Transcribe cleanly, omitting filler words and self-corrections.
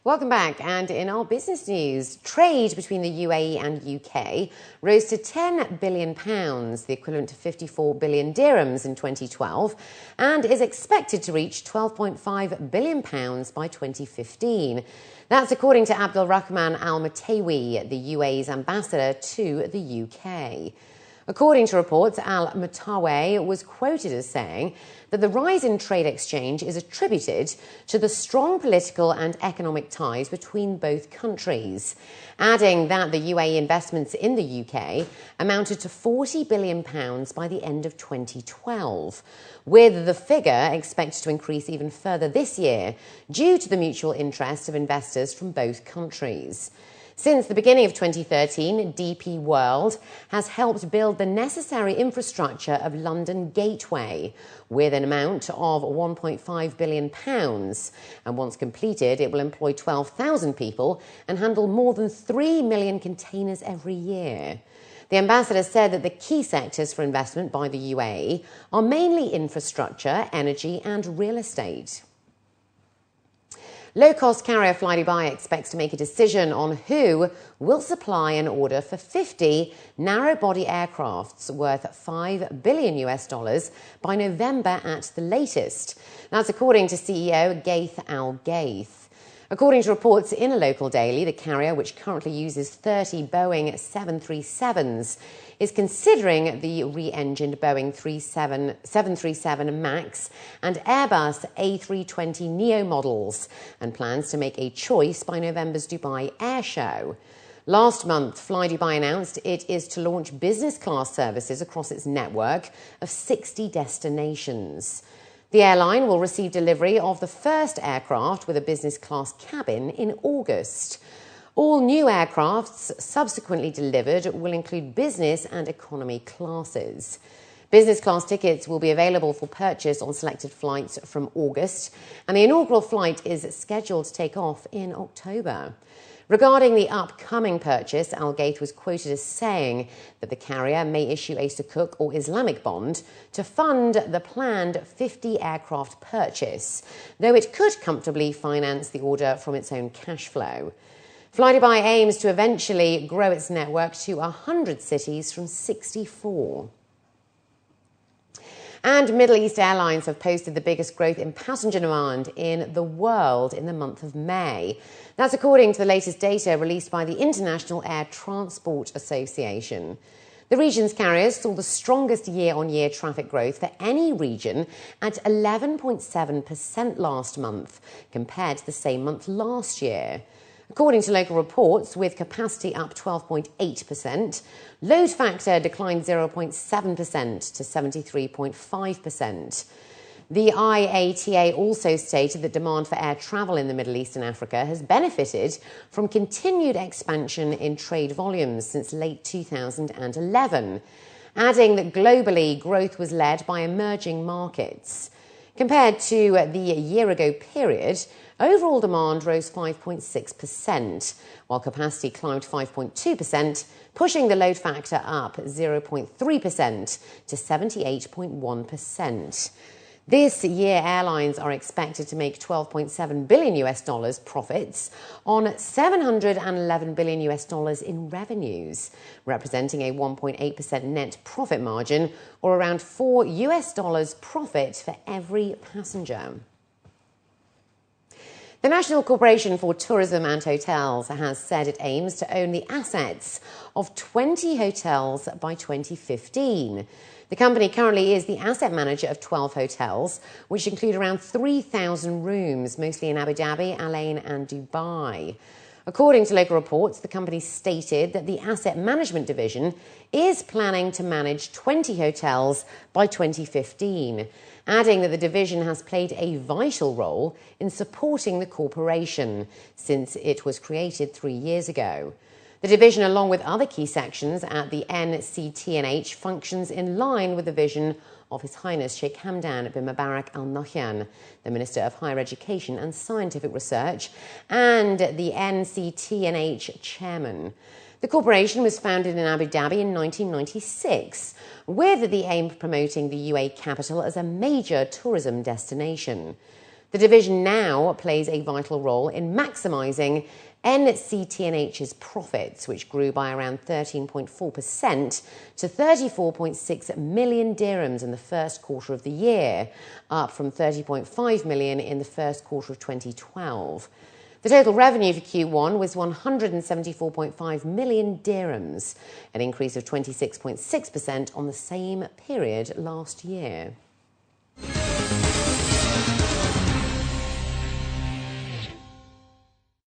Welcome back. And in our business news, trade between the UAE and UK rose to £10 billion, the equivalent to 54 billion dirhams in 2012, and is expected to reach £12.5 billion by 2015. That's according to Abdul Rahman Al Matawi, the UAE's ambassador to the UK. According to reports, Al Matawi was quoted as saying that the rise in trade exchange is attributed to the strong political and economic ties between both countries, adding that the UAE investments in the UK amounted to £40 billion by the end of 2012, with the figure expected to increase even further this year due to the mutual interest of investors from both countries. Since the beginning of 2013, DP World has helped build the necessary infrastructure of London Gateway with an amount of £1.5 billion. And once completed, it will employ 12,000 people and handle more than 3 million containers every year. The ambassador said that the key sectors for investment by the UAE are mainly infrastructure, energy and real estate. Low-cost carrier FlyDubai expects to make a decision on who will supply an order for 50 narrow-body aircrafts worth $5 billion by November at the latest. That's according to CEO Gaith Al Gaith. According to reports in a local daily, the carrier, which currently uses 30 Boeing 737s, is considering the re-engined Boeing 737 MAX and Airbus A320neo models and plans to make a choice by November's Dubai Air Show. Last month, FlyDubai announced it is to launch business class services across its network of 60 destinations. The airline will receive delivery of the first aircraft with a business class cabin in August. All new aircrafts subsequently delivered will include business and economy classes. Business class tickets will be available for purchase on selected flights from August, and the inaugural flight is scheduled to take off in October. Regarding the upcoming purchase, Al Gaith was quoted as saying that the carrier may issue a Sukuk or Islamic bond to fund the planned 50 aircraft purchase, though it could comfortably finance the order from its own cash flow. FlyDubai aims to eventually grow its network to 100 cities from 64. And Middle East airlines have posted the biggest growth in passenger demand in the world in the month of May. That's according to the latest data released by the International Air Transport Association. The region's carriers saw the strongest year-on-year traffic growth for any region at 11.7% last month, compared to the same month last year. According to local reports, with capacity up 12.8%, load factor declined 0.7% to 73.5%. The IATA also stated that demand for air travel in the Middle East and Africa has benefited from continued expansion in trade volumes since late 2011, adding that globally growth was led by emerging markets. Compared to the year-ago period, overall demand rose 5.6%, while capacity climbed 5.2%, pushing the load factor up 0.3% to 78.1%. This year, airlines are expected to make $12.7 billion profits on $711 billion in revenues, representing a 1.8% net profit margin, or around $4 profit for every passenger. The National Corporation for Tourism and Hotels has said it aims to own the assets of 20 hotels by 2015. The company currently is the asset manager of 12 hotels, which include around 3,000 rooms, mostly in Abu Dhabi, Al Ain and Dubai. According to local reports, the company stated that the asset management division is planning to manage 20 hotels by 2015, adding that the division has played a vital role in supporting the corporation since it was created 3 years ago. The division, along with other key sections at the NCT&H, functions in line with the vision of His Highness Sheikh Hamdan bin Mubarak Al Nahyan, the Minister of Higher Education and Scientific Research, and the NCT&H chairman. The corporation was founded in Abu Dhabi in 1996, with the aim of promoting the UAE capital as a major tourism destination. The division now plays a vital role in maximising NCT&H's profits, which grew by around 13.4% to 34.6 million dirhams in the first quarter of the year, up from 30.5 million in the first quarter of 2012. The total revenue for Q1 was 174.5 million dirhams, an increase of 26.6% on the same period last year.